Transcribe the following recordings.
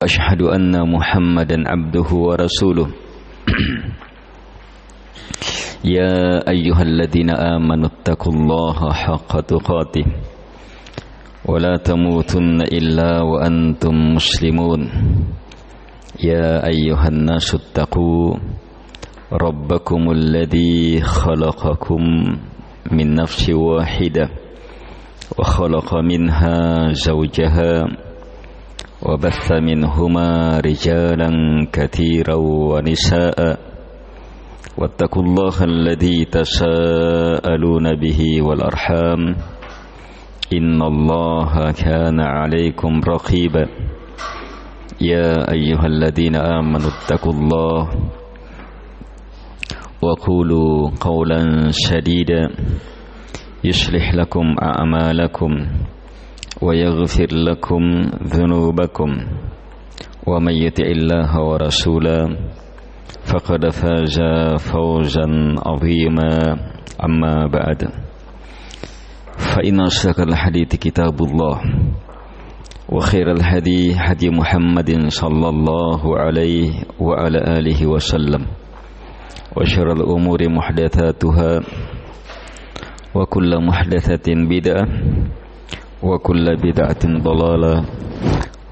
أشهد أن محمدا عبده ورسوله يا أيها الذين آمنوا اتقوا الله حق تقاته ولا تموتن إلا وأنتم مسلمون يا أيها الناس اتقوا ربكم الذي خلقكم من نفس واحدة وخلق منها زوجها وبث منهما رجالا كثيرا ونساء واتقوا الله الذي تساءلون به والأرحام إن الله كان عليكم رقيبا يا أيها الذين آمنوا اتقوا الله وقولوا قولا سديدا يصلح لكم أعمالكم ويغفر لكم ذنوبكم ومن يطع الله ورسوله فقد فاز فوزا عظيما أما بعد فإن أصدق الحديث كتاب الله وخير الهدي هدي محمد صلى الله عليه وعلى آله وسلم وشر الأمور محدثاتها وكل محدثة بدعة وكل بدعة ضلالة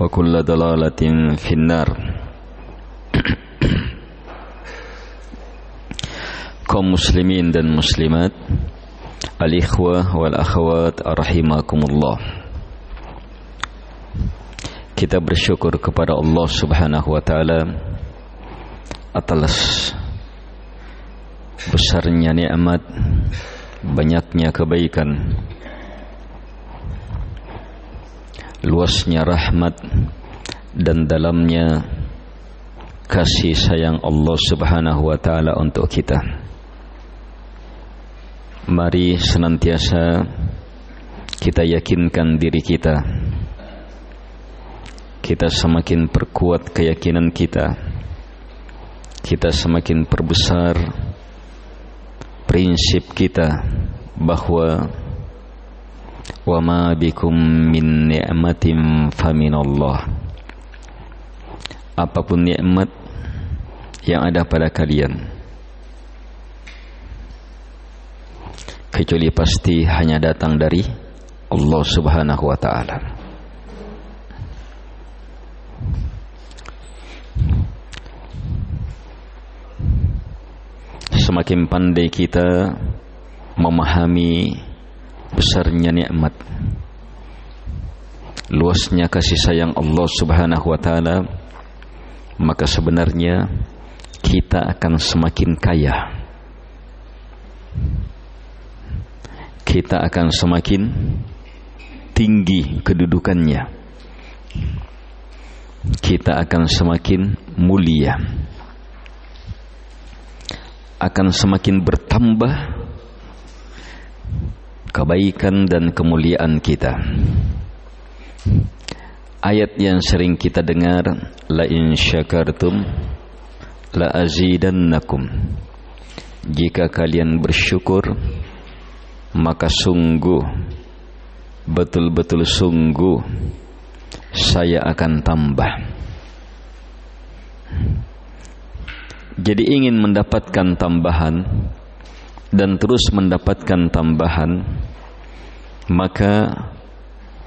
وكل ضلالة في النار. Kaum muslimin dan muslimat, al-ikhwah wal akhwat rahimakumullah. Kita bersyukur kepada Allah Subhanahu wa taala atas besarnya nikmat, banyaknya kebaikan, luasnya rahmat, dan dalamnya kasih sayang Allah Subhanahu wa taala untuk kita. Mari senantiasa kita yakinkan diri kita. Kita semakin perkuat keyakinan kita. Kita semakin perbesar prinsip kita bahwa wa ma bikum min ni'matin faminallah. Apapun nikmat yang ada pada kalian, kecuali pasti hanya datang dari Allah Subhanahu wa taala. Semakin pandai kita memahami besarnya nikmat, luasnya kasih sayang Allah Subhanahu wa taala, maka sebenarnya kita akan semakin kaya. Kita akan semakin tinggi kedudukannya. Kita akan semakin mulia. Akan semakin bertambah kebaikan dan kemuliaan kita. Ayat yang sering kita dengar, la in syakartum la azidannakum. Jika kalian bersyukur, maka sungguh, betul-betul sungguh, saya akan tambah. Jadi ingin mendapatkan tambahan dan terus mendapatkan tambahan, maka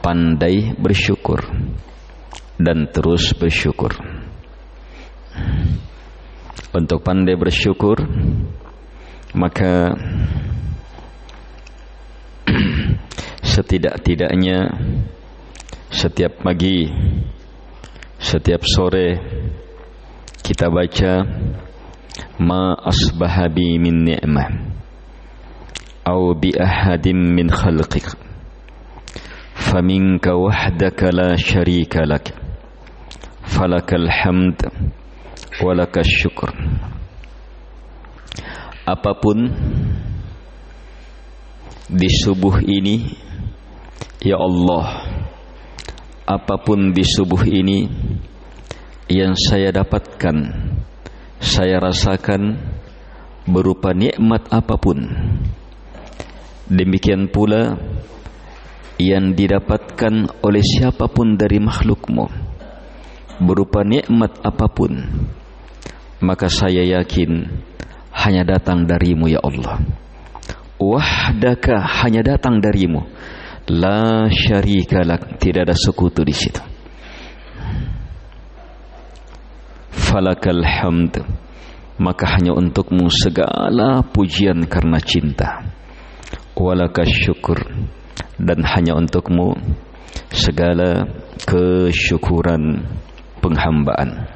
pandai bersyukur dan terus bersyukur. Untuk pandai bersyukur, maka setidak-tidaknya setiap pagi, setiap sore kita baca ma asbaha bi min ni'mah aw bi ahadin min khalqik faminka wahdaka la syarika lak falakal hamd walakas syukur. Apapun di subuh ini, ya Allah, apapun di subuh ini yang saya dapatkan, saya rasakan berupa nikmat apapun, demikian pula yang didapatkan oleh siapapun dari makhlukmu, berupa nikmat apapun, maka saya yakin hanya datang darimu ya Allah. Wahdaka, hanya datang darimu. La syarika lak, tidak ada sekutu di situ. Falakal hamd, maka hanya untukmu segala pujian karena cinta. Walakas syukur, dan hanya untukmu segala kesyukuran penghambaan.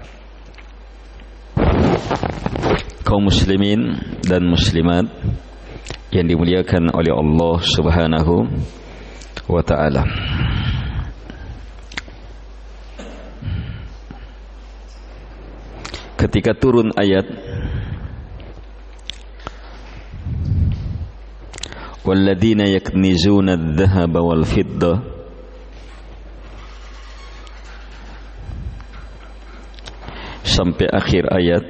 Kaum muslimin dan muslimat yang dimuliakan oleh Allah Subhanahu wa ta'ala, ketika turun ayat walladzina yaknizuna adh-dhahaba wal fiddah, sampai akhir ayat,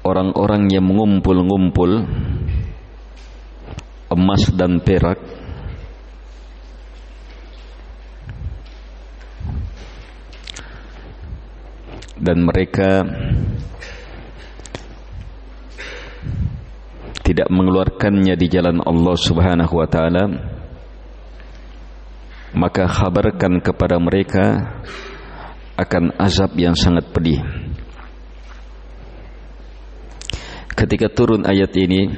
orang-orang yang mengumpul-ngumpul emas dan perak dan mereka tidak mengeluarkannya di jalan Allah Subhanahu wa ta'ala, maka khabarkan kepada mereka akan azab yang sangat pedih. Ketika turun ayat ini,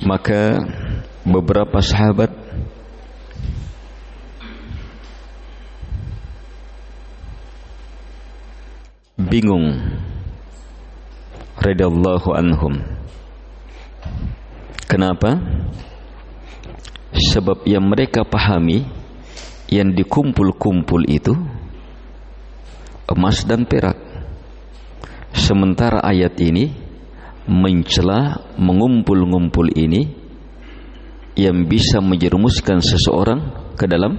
maka beberapa sahabat bingung radhiyallahu anhum. Kenapa? Sebab yang mereka pahami, yang dikumpul-kumpul itu emas dan perak, sementara ayat ini mencela mengumpul-ngumpul ini yang bisa menjerumuskan seseorang ke dalam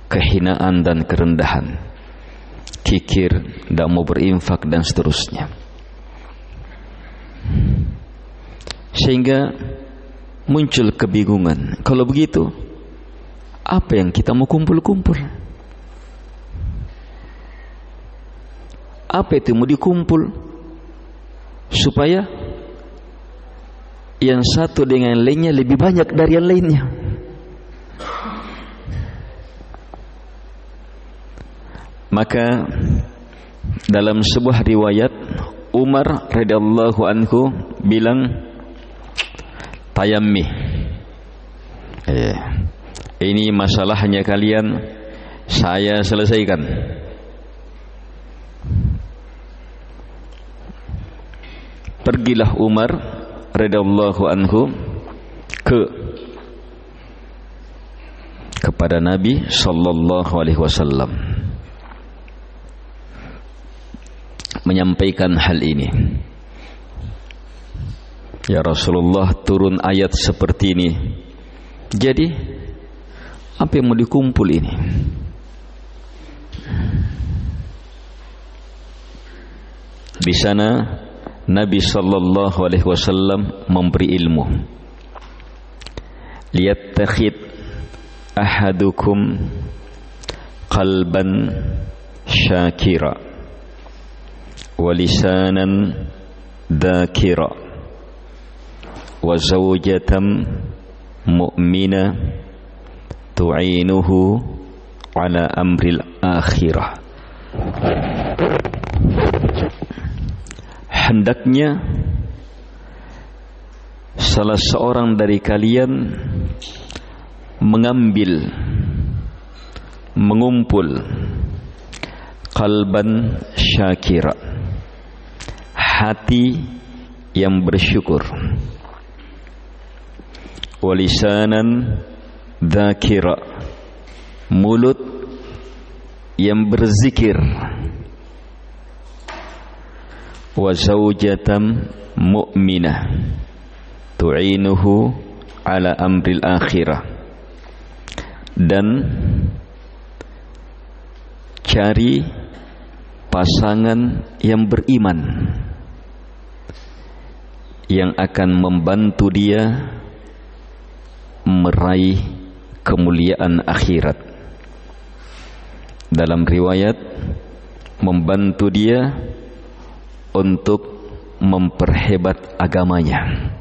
kehinaan dan kerendahan, kikir, tidak mau berinfak dan seterusnya. Sehingga muncul kebingungan, kalau begitu apa yang kita mau kumpul-kumpul? Apa itu mau dikumpul? Supaya yang satu dengan yang lainnya lebih banyak dari yang lainnya. Maka dalam sebuah riwayat, Umar radhiyallahu anhu bilang, tayammi, ini masalahnya kalian, saya selesaikan. Pergilah Umar radhiyallahu anhu kepada Nabi sallallahu alaihi wasallam menyampaikan hal ini. Ya Rasulullah, turun ayat seperti ini. Jadi apa yang mau dikumpul ini? Di sana Nabi sallallahu alaihi wasallam memberi ilmu. Liyattakhid ahadukum qalban syakira wa lisanan dzakira wa zawjatan mu'mina tu'inuhu ala amril akhirah. Hendaknya salah seorang dari kalian mengumpul qalban syakira, hati yang bersyukur, walisanan dzakira, mulut yang berzikir, wa zawjatan mu'minah tu'inuhu ala amril akhirah, dan cari pasangan yang beriman yang akan membantu dia meraih kemuliaan akhirat. dalam riwayat membantu dia untuk memperhebat agamanya.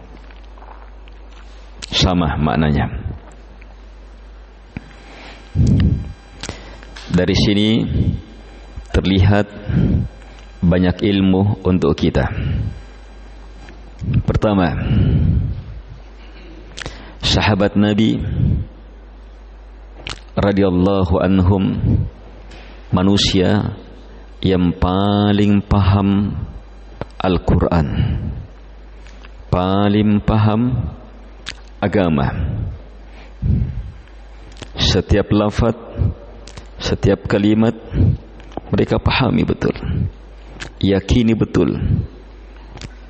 Sama maknanya. Dari sini terlihat banyak ilmu untuk kita. Pertama, sahabat Nabi radhiyallahu anhum manusia yang paling paham Al-Quran, paling paham agama. Setiap lafaz, setiap kalimat mereka pahami betul, yakini betul,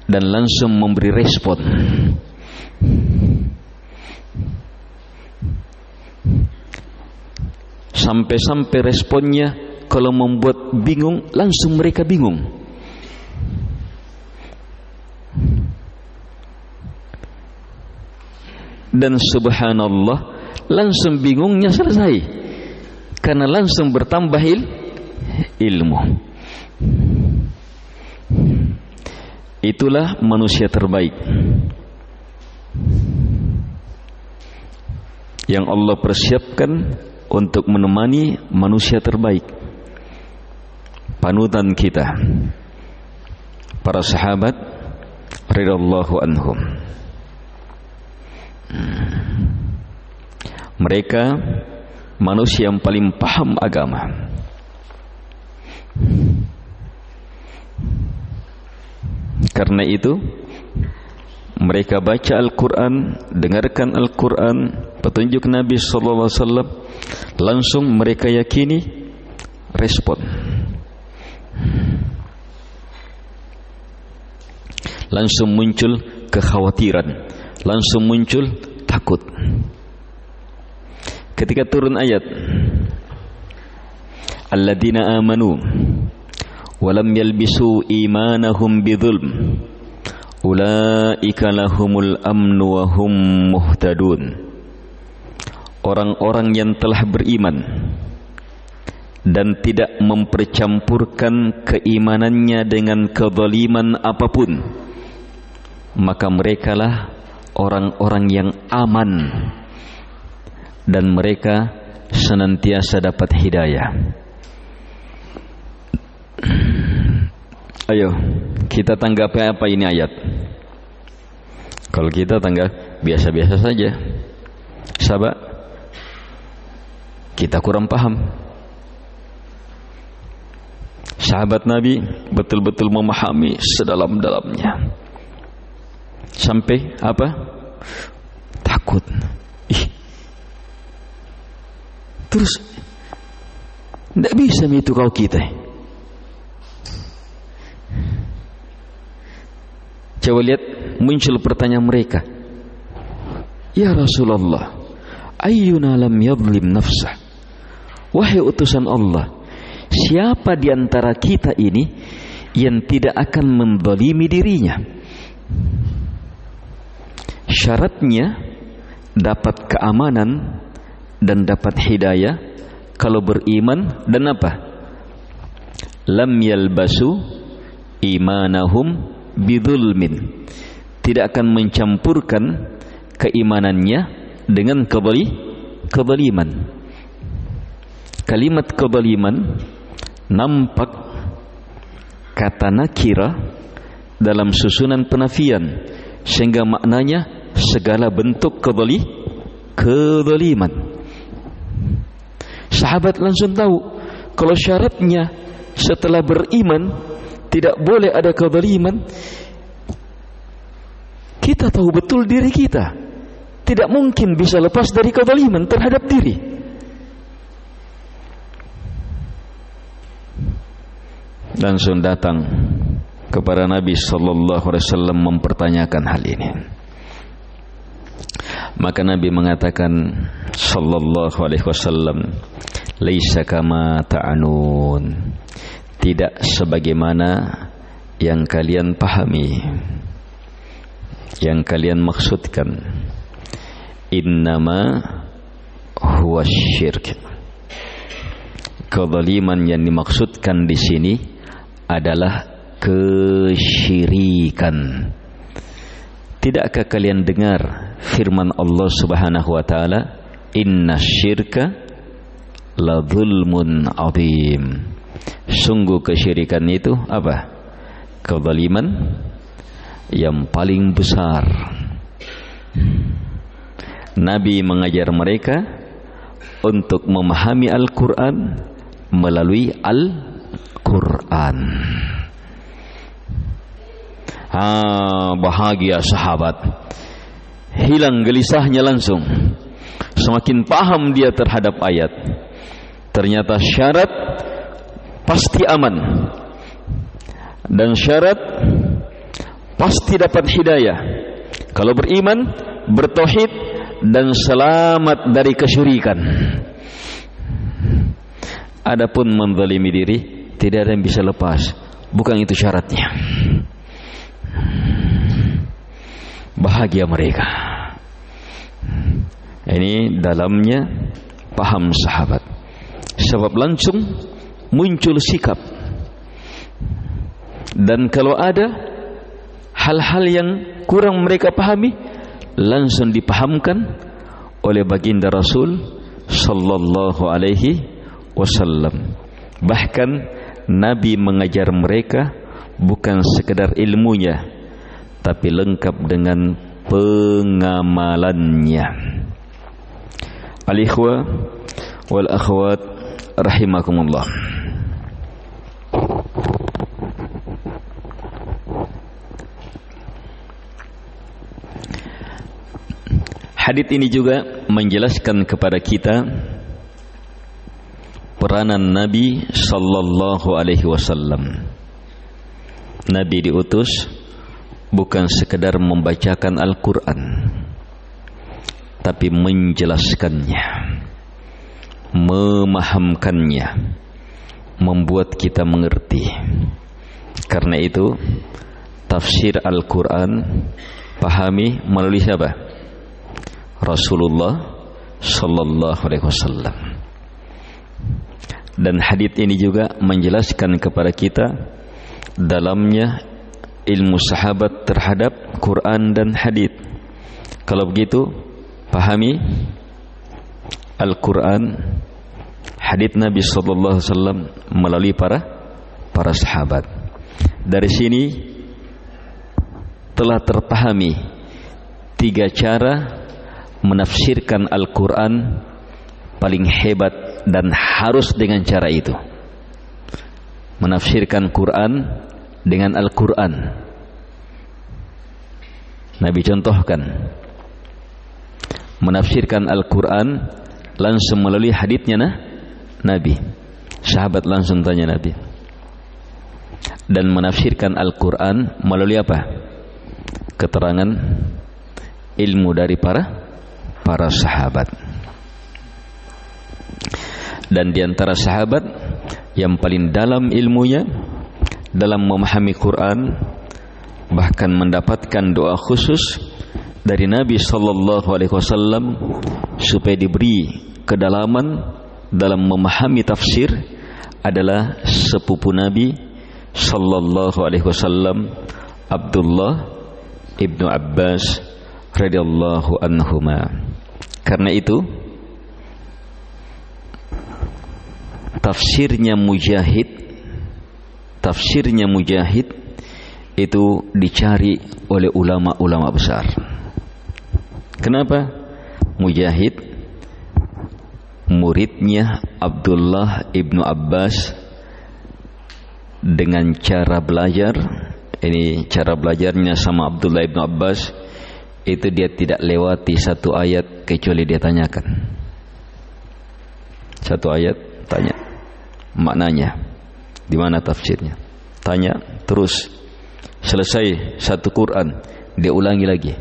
dan langsung memberi respon. Sampai-sampai responnya kalau membuat bingung, langsung mereka bingung. Dan subhanallah, langsung bingungnya selesai, karena langsung bertambah ilmu. Itulah manusia terbaik yang Allah persiapkan untuk menemani manusia terbaik, panutan kita, para sahabat radhiyallahu anhum. Mereka manusia yang paling paham agama. Karena itu mereka baca Al-Quran, dengarkan Al-Quran, petunjuk Nabi SAW, langsung mereka yakini, respon. Langsung muncul kekhawatiran, langsung muncul takut. Ketika turun ayat alladzina amanu walam yalbisu imanahum bidzulm ulaika lahumul amnu wa hum muhtadun. Orang-orang yang telah beriman dan tidak mempercampurkan keimanannya dengan kezaliman apapun, maka merekalah orang-orang yang aman dan mereka senantiasa dapat hidayah. Ayo, kita tanggapi apa ini ayat? Kalau kita tanggap biasa-biasa saja, sahabat, kita kurang paham. Sahabat Nabi betul-betul memahami sedalam-dalamnya. Sampai apa? Takut. Terus tidak bisa itu kau kita. Coba lihat, muncul pertanyaan mereka. Ya Rasulullah, ayyuna lam yadhlim nafsah. Wahai utusan Allah, siapa di antara kita ini yang tidak akan menzalimi dirinya? Syaratnya dapat keamanan dan dapat hidayah kalau beriman dan apa? Lam yalbasu imanahum bidzulmin. Tidak akan mencampurkan keimanannya dengan kezaliman. Kalimat kezaliman nampak kata nakira dalam susunan penafian, sehingga maknanya segala bentuk kezaliman. Sahabat langsung tahu kalau syaratnya setelah beriman tidak boleh ada kezaliman. Kita tahu betul diri kita tidak mungkin bisa lepas dari kezaliman terhadap diri. Langsung datang kepada Nabi sallallahu alaihi wasallam mempertanyakan hal ini. Maka Nabi mengatakan sallallahu alaihi wasallam, laisa kama ta'anun. Tidak sebagaimana yang kalian pahami, yang kalian maksudkan. Innama huwa syirk. Kezaliman yang dimaksudkan di sini adalah kesyirikan. Tidakkah kalian dengar firman Allah Subhanahu wa taala, "Inna syirka la dzulmun adzim." Sungguh kesyirikan itu apa? Kezaliman yang paling besar. Nabi mengajar mereka untuk memahami Al-Quran melalui Al-Quran. Bahagia sahabat, hilang gelisahnya langsung. Semakin paham dia terhadap ayat. Ternyata syarat pasti aman, dan syarat pasti dapat hidayah kalau beriman, bertauhid, dan selamat dari kesyirikan. Adapun menzalimi diri, tidak ada yang bisa lepas. Bukan itu syaratnya. Bahagia mereka. Ini dalamnya paham sahabat. Sebab langsung muncul sikap. Dan kalau ada hal-hal yang kurang mereka pahami, langsung dipahamkan oleh baginda Rasul sallallahu alaihi wasallam. Bahkan Nabi mengajar mereka bukan sekedar ilmunya, tapi lengkap dengan pengamalannya. Al-ikhwa wal akhwat rahimakumullah. Hadits ini juga menjelaskan kepada kita peranan Nabi sallallahu alaihi wasallam. Nabi diutus bukan sekedar membacakan Al-Quran, tapi menjelaskannya, memahamkannya, membuat kita mengerti. Karena itu tafsir Al-Quran pahami melalui siapa? Rasulullah sallallahu alaihi wasallam. Dan hadits ini juga menjelaskan kepada kita dalamnya ilmu sahabat terhadap Quran dan hadits. Kalau begitu, pahami Al-Quran, hadits Nabi sallallahu alaihi wasallam melalui para sahabat. Dari sini telah terpahami 3 cara menafsirkan Al-Quran paling hebat, dan harus dengan cara itu. Menafsirkan Quran dengan Al-Quran. Nabi contohkan. Menafsirkan Al-Quran langsung melalui haditsnya Nabi. Sahabat langsung tanya Nabi. Dan menafsirkan Al-Quran melalui apa? Keterangan ilmu dari para sahabat. Dan di antara sahabat yang paling dalam ilmunya dalam memahami Quran, bahkan mendapatkan doa khusus dari Nabi sallallahu alaihi wasallam supaya diberi kedalaman dalam memahami tafsir, adalah sepupu Nabi sallallahu alaihi wasallam, Abdullah ibnu Abbas radhiyallahu anhuma. Karena itu tafsirnya Mujahid itu dicari oleh ulama-ulama besar. Kenapa? Mujahid muridnya Abdullah ibnu Abbas, dengan cara belajar, ini cara belajarnya sama Abdullah ibnu Abbas, itu dia tidak lewati satu ayat kecuali dia tanyakan. Satu ayat tanya maknanya, di mana tafsirnya, tanya terus. Selesai satu Quran dia ulangi lagi,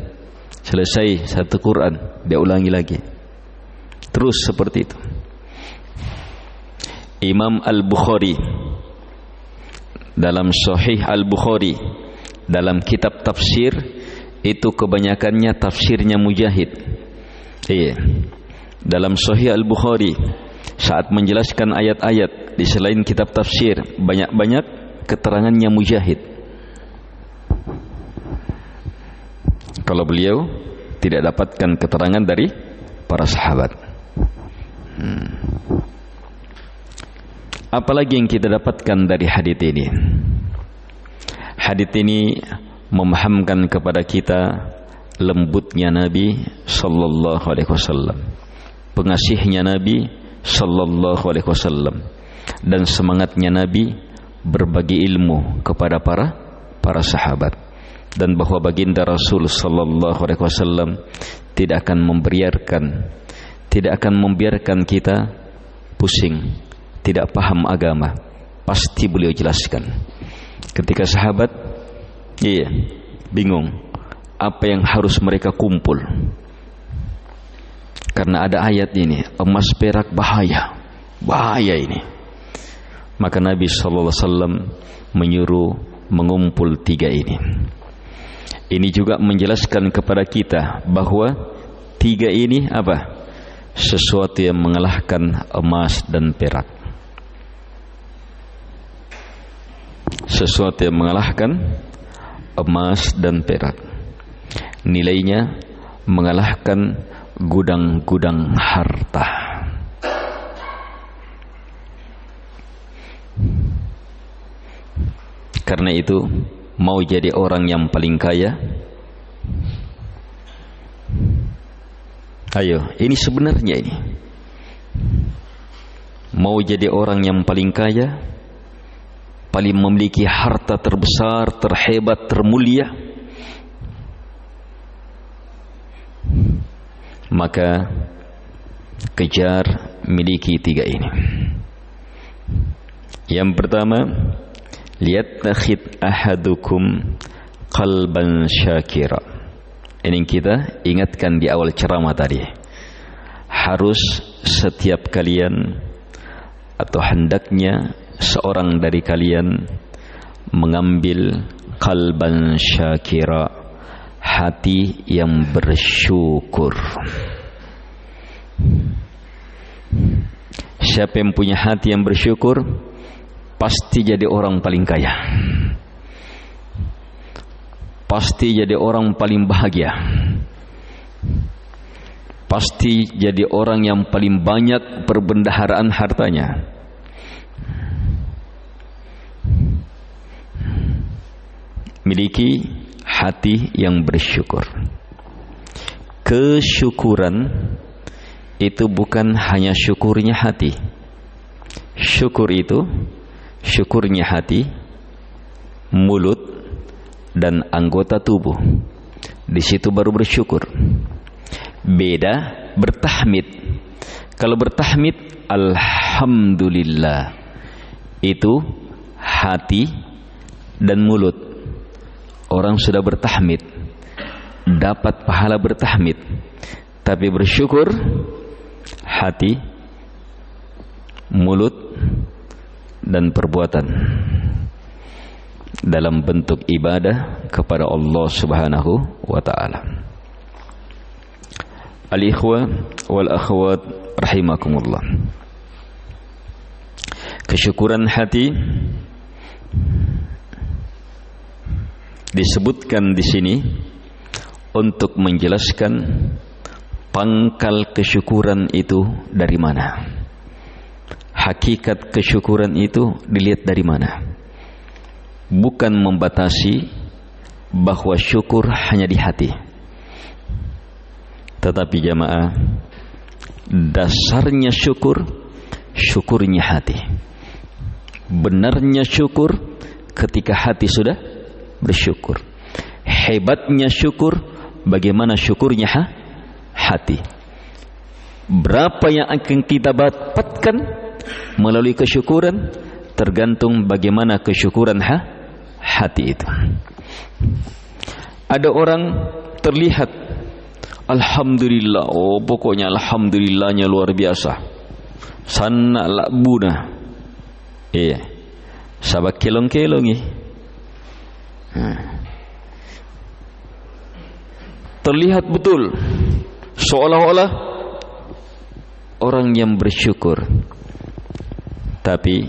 selesai satu Quran dia ulangi lagi, terus seperti itu. Imam Al-Bukhari dalam Sahih Al-Bukhari, dalam kitab tafsir itu kebanyakannya tafsirnya Mujahid. Iya. Dalam Sahih Al-Bukhari saat menjelaskan ayat-ayat di selain kitab tafsir, banyak-banyak keterangannya Mujahid. Kalau beliau tidak dapatkan keterangan dari para sahabat. Apalagi yang kita dapatkan dari hadits ini? Hadits ini memahamkan kepada kita lembutnya Nabi sallallahu alaihi wasallam, pengasihnya Nabi sallallahu alaihi wasallam, dan semangatnya Nabi berbagi ilmu kepada para sahabat, dan bahwa baginda Rasul sallallahu alaihi wasallam tidak akan membiarkan kita pusing, tidak paham agama. Pasti beliau jelaskan. Ketika sahabat bingung apa yang harus mereka kumpul, karena ada ayat ini, emas perak bahaya ini. Maka Nabi SAW menyuruh mengumpul 3 ini. Ini juga menjelaskan kepada kita bahwa 3 ini apa? Sesuatu yang mengalahkan emas dan perak. Sesuatu yang mengalahkan emas dan perak. Nilainya mengalahkan gudang-gudang harta. Karena itu, mau jadi orang yang paling kaya, ayo, ini sebenarnya ini. Mau jadi orang yang paling kaya, paling memiliki harta terbesar, terhebat, termulia, maka kejar miliki 3 ini. Yang pertama, liyattakhid ahadukum qalban syakira. Ini kita ingatkan di awal ceramah tadi. Harus setiap kalian, atau hendaknya seorang dari kalian mengambil qalban syakira, hati yang bersyukur. Siapa yang punya hati yang bersyukur, pasti jadi orang paling kaya, pasti jadi orang paling bahagia, pasti jadi orang yang paling banyak perbendaharaan hartanya. Miliki hati yang bersyukur. Kesyukuran itu bukan hanya syukurnya hati. Syukur itu syukurnya hati, mulut, dan anggota tubuh. Di situ baru bersyukur. Beda bertahmid. Kalau bertahmid, alhamdulillah, itu hati dan mulut. Orang sudah bertahmid, dapat pahala bertahmid. Tapi bersyukur, hati, mulut, dan perbuatan dalam bentuk ibadah kepada Allah Subhanahu wa ta'ala. Al-ikhwa wal akhwat rahimakumullah. Kesyukuran hati disebutkan di sini untuk menjelaskan pangkal kesyukuran itu dari mana. Hakikat kesyukuran itu dilihat dari mana. Bukan membatasi bahwa syukur hanya di hati. Tetapi jamaah, dasarnya syukur, syukurnya hati. Benarnya syukur ketika hati sudah bersyukur. Hebatnya syukur, bagaimana syukurnya hati. Berapa yang akan kita dapatkan melalui kesyukuran, tergantung bagaimana kesyukuran hati itu. Ada orang terlihat alhamdulillah, oh pokoknya alhamdulillahnya luar biasa, sana lakbuna, sabak kelong-kelongi, terlihat betul seolah-olah orang yang bersyukur. Tapi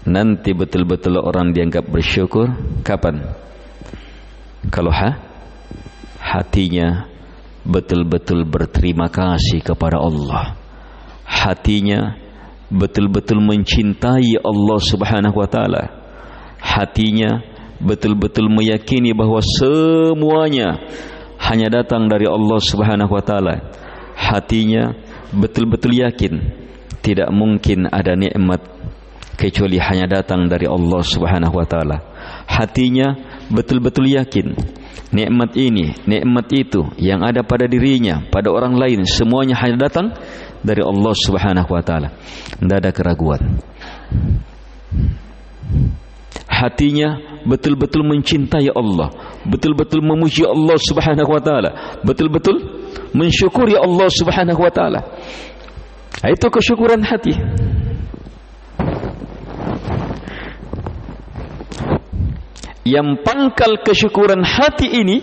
nanti betul-betul orang dianggap bersyukur kapan? Kalau hatinya betul-betul berterima kasih kepada Allah, hatinya betul-betul mencintai Allah Subhanahu wa taala, hatinya betul-betul meyakini bahwa semuanya hanya datang dari Allah Subhanahu wa taala, hatinya betul-betul yakin tidak mungkin ada nikmat kecuali hanya datang dari Allah Subhanahu wa taala. Hatinya betul-betul yakin nikmat ini, nikmat itu yang ada pada dirinya, pada orang lain, semuanya hanya datang dari Allah Subhanahu wa taala. Tidak ada keraguan. Hatinya betul-betul mencintai Allah, betul-betul memuji Allah Subhanahu wa taala, betul-betul mensyukuri Allah Subhanahu wa taala. Itu kesyukuran hati. Yang pangkal kesyukuran hati ini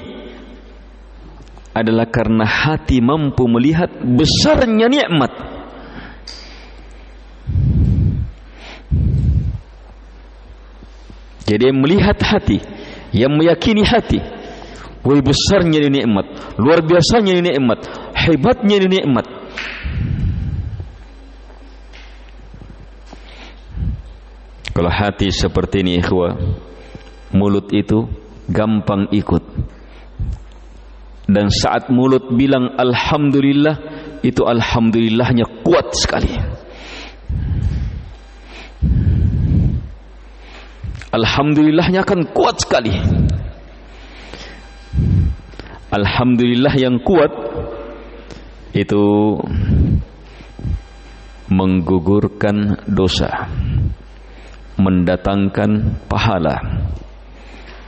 adalah karena hati mampu melihat besarnya nikmat. Jadi yang melihat hati, yang meyakini hati, wah besarnya ini nikmat, luar biasanya ini nikmat, hebatnya ini nikmat. Kalau hati seperti ini ikhwah, mulut itu gampang ikut. Dan saat mulut bilang alhamdulillah, itu alhamdulillahnya kuat sekali. Alhamdulillahnya akan kuat sekali. Alhamdulillah yang kuat itu menggugurkan dosa, mendatangkan pahala,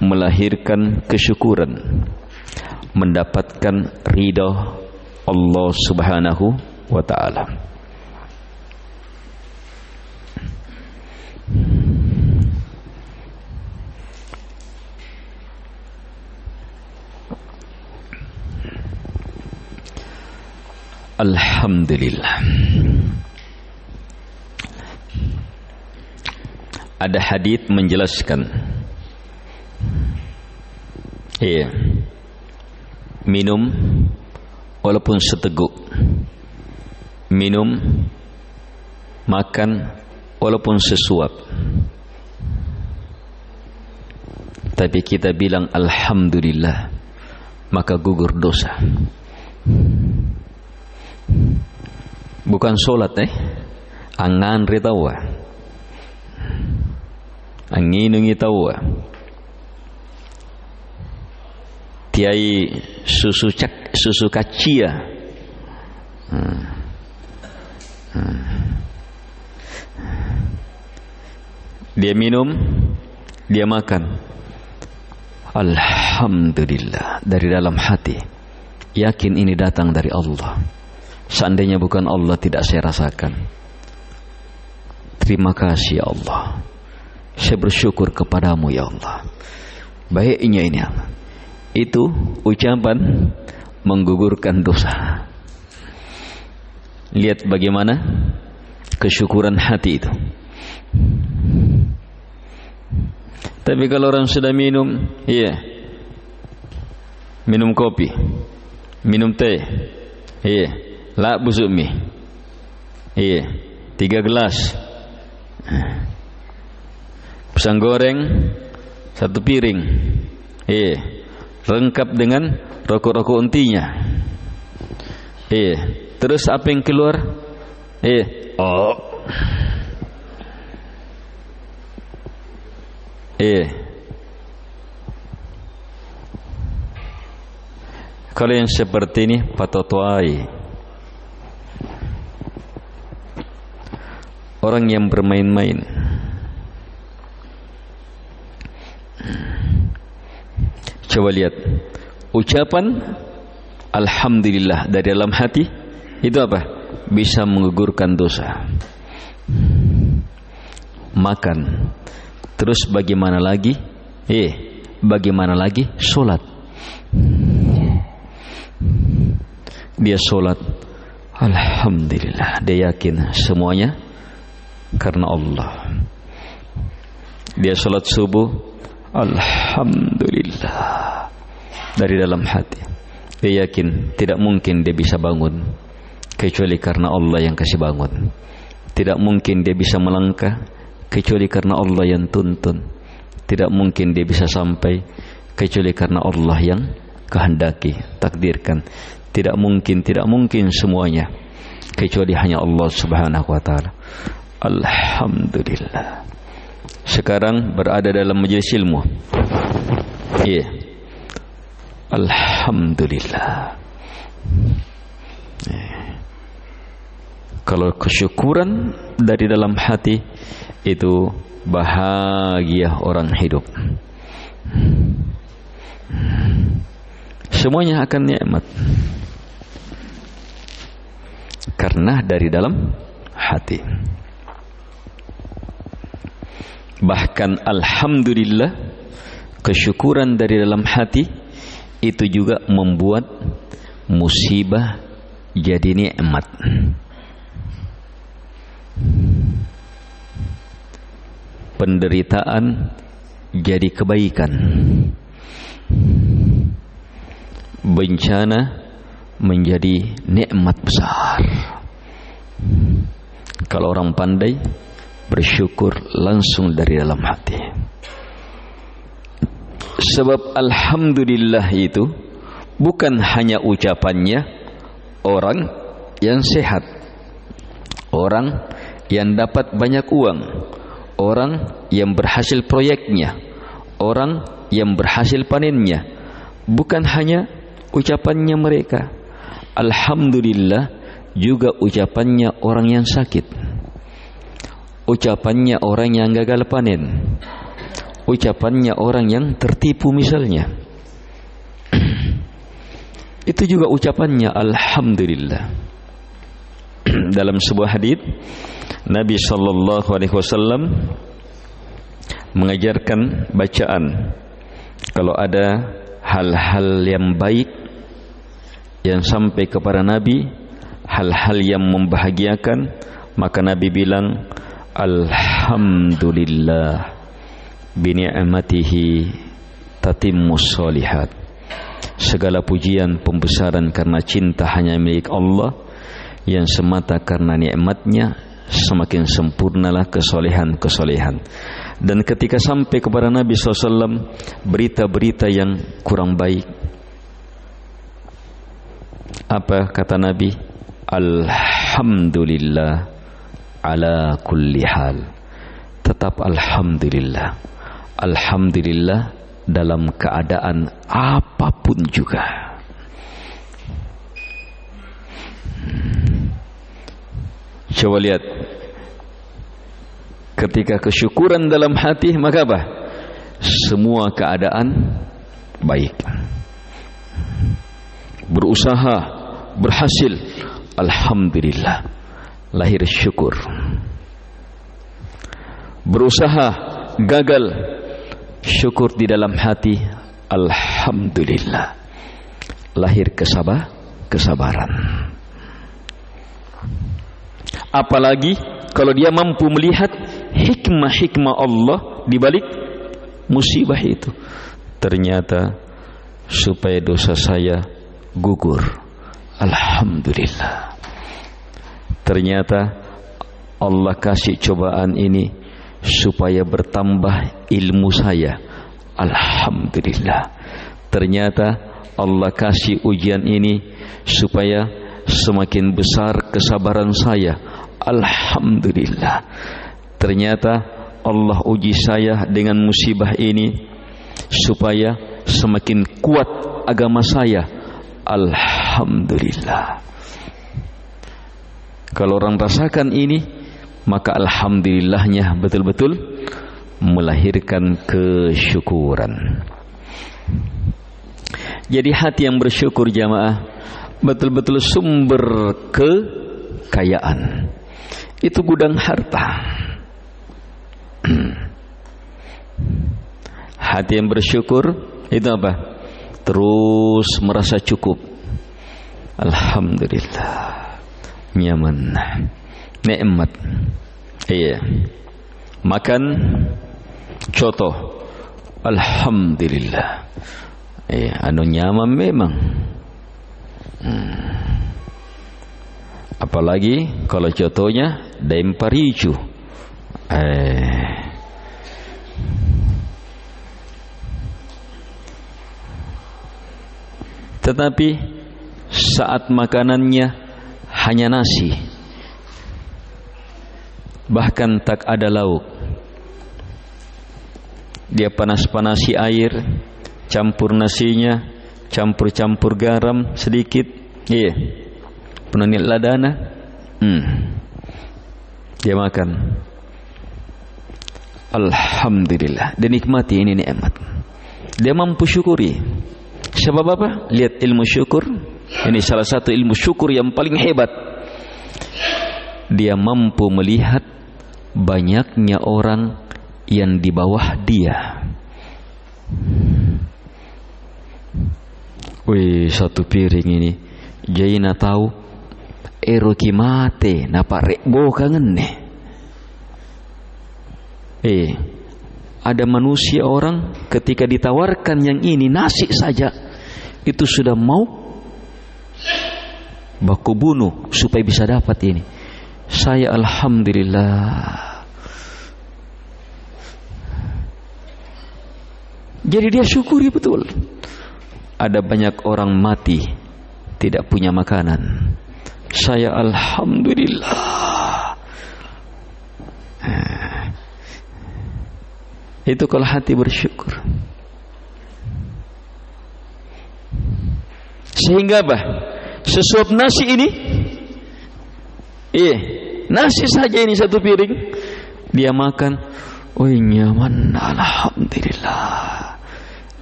melahirkan kesyukuran, mendapatkan ridha Allah Subhanahu wa ta'ala. Alhamdulillah. Ada hadits menjelaskan, minum walaupun seteguk, minum, makan walaupun sesuap, tapi kita bilang alhamdulillah, maka gugur dosa. Bukan solat angan ritawa, anginungi tawa, tiai susu kacia, dia minum, dia makan, alhamdulillah, dari dalam hati yakin ini datang dari Allah. Seandainya bukan Allah, tidak saya rasakan. Terima kasih ya Allah, saya bersyukur kepadamu ya Allah. Baiknya ini Allah. Itu ucapan menggugurkan dosa. Lihat bagaimana kesyukuran hati itu. Tapi kalau orang sudah minum, minum kopi, minum teh, la busuk mie, 3 gelas, pisang goreng 1 piring, lengkap dengan rokok-rokok untinya, terus apa yang keluar? Kalau yang seperti ini patotoai, orang yang bermain-main. Coba lihat ucapan alhamdulillah dari dalam hati itu apa? Bisa menggugurkan dosa. Makan, terus bagaimana lagi? Bagaimana lagi? Solat. Dia solat, Alhamdulillah. Dia yakin semuanya karena Allah. Dia salat subuh, alhamdulillah, dari dalam hati. Dia yakin tidak mungkin dia bisa bangun kecuali karena Allah yang kasih bangun. Tidak mungkin dia bisa melangkah kecuali karena Allah yang tuntun. Tidak mungkin dia bisa sampai kecuali karena Allah yang kehendaki, takdirkan. Tidak mungkin semuanya kecuali hanya Allah Subhanahu wa taala. Alhamdulillah. Sekarang berada dalam majelis ilmu. Iya. Alhamdulillah. Kalau kesyukuran dari dalam hati, itu bahagia orang hidup. Semuanya akan nikmat karena dari dalam hati. Bahkan alhamdulillah, kesyukuran dari dalam hati itu juga membuat musibah jadi nikmat. Penderitaan jadi kebaikan. Bencana menjadi nikmat besar. Kalau orang pandai bersyukur langsung dari dalam hati. Sebab alhamdulillah itu bukan hanya ucapannya orang yang sehat, orang yang dapat banyak uang, orang yang berhasil proyeknya, orang yang berhasil panennya. Bukan hanya ucapannya mereka. Alhamdulillah juga ucapannya orang yang sakit, ucapannya orang yang gagal panen, ucapannya orang yang tertipu misalnya. Itu juga ucapannya alhamdulillah. Dalam sebuah hadis Nabi sallallahu alaihi wasallam mengajarkan bacaan kalau ada hal-hal yang baik yang sampai kepada Nabi, hal-hal yang membahagiakan, maka Nabi bilang alhamdulillah bi ni'matihi tatimmus sholihat. Segala pujian pembesaran karena cinta hanya milik Allah, yang semata karena nikmatnya semakin sempurnalah kesolehan-kesolehan. Dan ketika sampai kepada Nabi SAW berita-berita yang kurang baik, apa kata Nabi? Alhamdulillah ala kulli hal. Tetap alhamdulillah. Alhamdulillah dalam keadaan apapun juga. Coba lihat, ketika kesyukuran dalam hati, maka apa? Semua keadaan baik. Berusaha, berhasil, alhamdulillah, lahir syukur. Berusaha, gagal, syukur di dalam hati, alhamdulillah, lahir kesabaran. Apalagi kalau dia mampu melihat hikmah-hikmah Allah di balik musibah itu. Ternyata supaya dosa saya gugur, alhamdulillah. Ternyata Allah kasih cobaan ini supaya bertambah ilmu saya, alhamdulillah. Ternyata Allah kasih ujian ini supaya semakin besar kesabaran saya, alhamdulillah. Ternyata Allah uji saya dengan musibah ini supaya semakin kuat agama saya, alhamdulillah. Kalau orang rasakan ini, maka alhamdulillahnya betul-betul melahirkan kesyukuran. Jadi hati yang bersyukur jamaah betul-betul sumber kekayaan. Itu gudang harta. Hati yang bersyukur itu apa? Terus merasa cukup. Alhamdulillah. nyaman, nikmat. Iya. Makan contoh, alhamdulillah. Iya, anu nyaman memang. Apalagi kalau contohnya demparicu. Tetapi saat makanannya hanya nasi, bahkan tak ada lauk, dia panas-panasi air, campur nasinya, campur garam sedikit, iya, penunit ladana, dia makan. Alhamdulillah, dia nikmati ini nikmat. Dia mampu syukuri. Sebab apa? Lihat ilmu syukur. Ini salah satu ilmu syukur yang paling hebat. Dia mampu melihat banyaknya orang yang di bawah dia. Wih, satu piring ini Jaina tahu eroki mate napa rekbo kangen nih. Ada manusia orang ketika ditawarkan yang ini nasi saja itu sudah mau baku bunuh supaya bisa dapat ini. Saya alhamdulillah. Jadi dia syukuri betul. Ada banyak orang mati tidak punya makanan. Saya alhamdulillah. Itu kalau hati bersyukur. Sehingga apa? Sesuap nasi ini, nasi saja ini satu piring, dia makan, oh nyaman, alhamdulillah,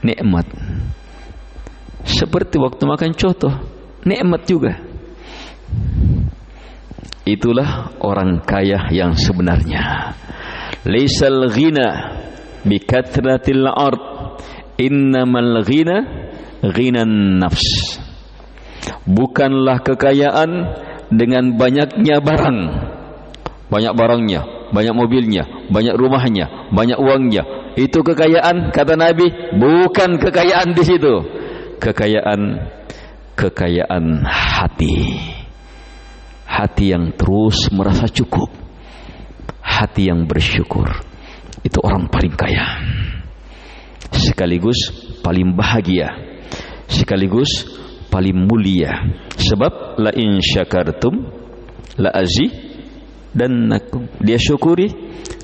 nikmat. Seperti waktu makan coto, nikmat juga. Itulah orang kaya yang sebenarnya. Laisal ghina bikathratil ard, innamal ghina ghinan nafs. Bukanlah kekayaan dengan banyaknya barang, banyak barangnya, banyak mobilnya, banyak rumahnya, banyak uangnya. Itu kekayaan, kata Nabi. Bukan kekayaan di situ. Kekayaan hati. Hati yang terus merasa cukup, hati yang bersyukur. Itu orang paling kaya, sekaligus paling bahagia, sekaligus paling mulia. Sebab la in syakartum la azidannakum. Dia syukuri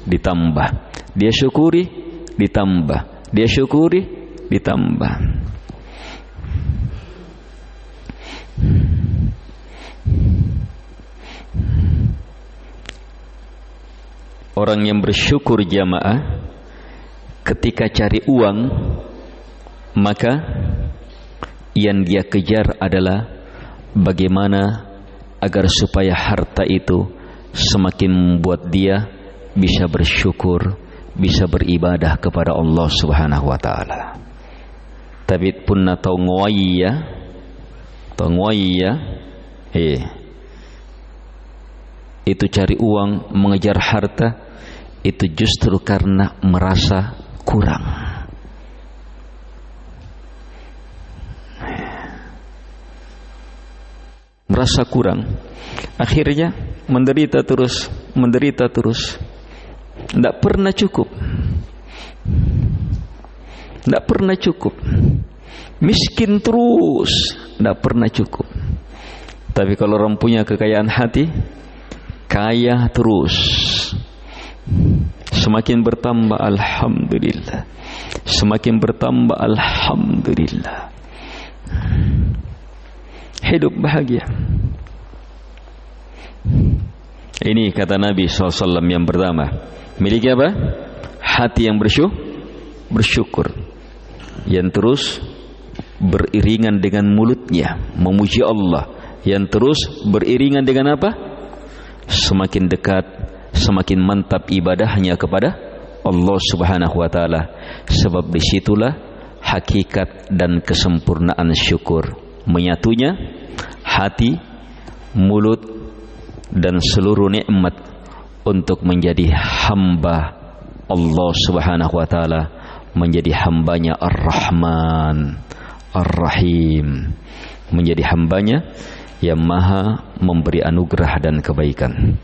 ditambah, dia syukuri ditambah, dia syukuri ditambah. Orang yang bersyukur jamaah, ketika cari uang, maka yang dia kejar adalah bagaimana agar supaya harta itu semakin membuat dia bisa bersyukur, bisa beribadah kepada Allah Subhanahu wa taala. Tapi pun atau ngoya, itu cari uang, mengejar harta, itu justru karena merasa kurang. Merasa kurang, akhirnya menderita terus, tidak pernah cukup, miskin terus, tidak pernah cukup. Tapi kalau orang punya kekayaan hati, kaya terus, semakin bertambah alhamdulillah, semakin bertambah alhamdulillah. Hidup bahagia. Ini kata Nabi SAW yang pertama, miliki apa? Hati yang bersyukur, yang terus beriringan dengan mulutnya memuji Allah, yang terus beriringan dengan apa? Semakin dekat, semakin mantap ibadahnya kepada Allah Subhanahu wa taala. Sebab disitulah hakikat dan kesempurnaan syukur. Menyatunya hati, mulut, dan seluruh nikmat untuk menjadi hamba Allah Subhanahu wa taala, menjadi hambanya Ar-Rahman Ar-Rahim, menjadi hambanya yang maha memberi anugerah dan kebaikan.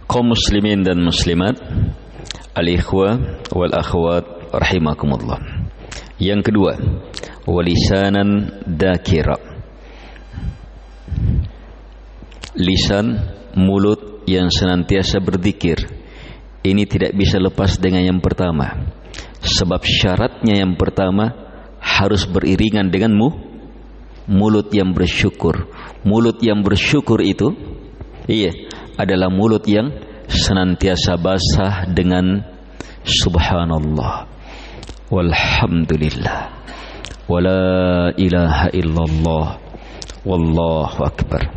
Kaum muslimin dan muslimat, al-ikhwah wal akhwat rahimakumullah. Yang kedua, walisanan dakira. Lisan, mulut yang senantiasa berzikir. Ini tidak bisa lepas dengan yang pertama. Sebab syaratnya yang pertama harus beriringan dengan mulut yang bersyukur. Mulut yang bersyukur itu adalah mulut yang senantiasa basah dengan subhanallah, walhamdulillah, wala ilaha illallah, wallahu akbar,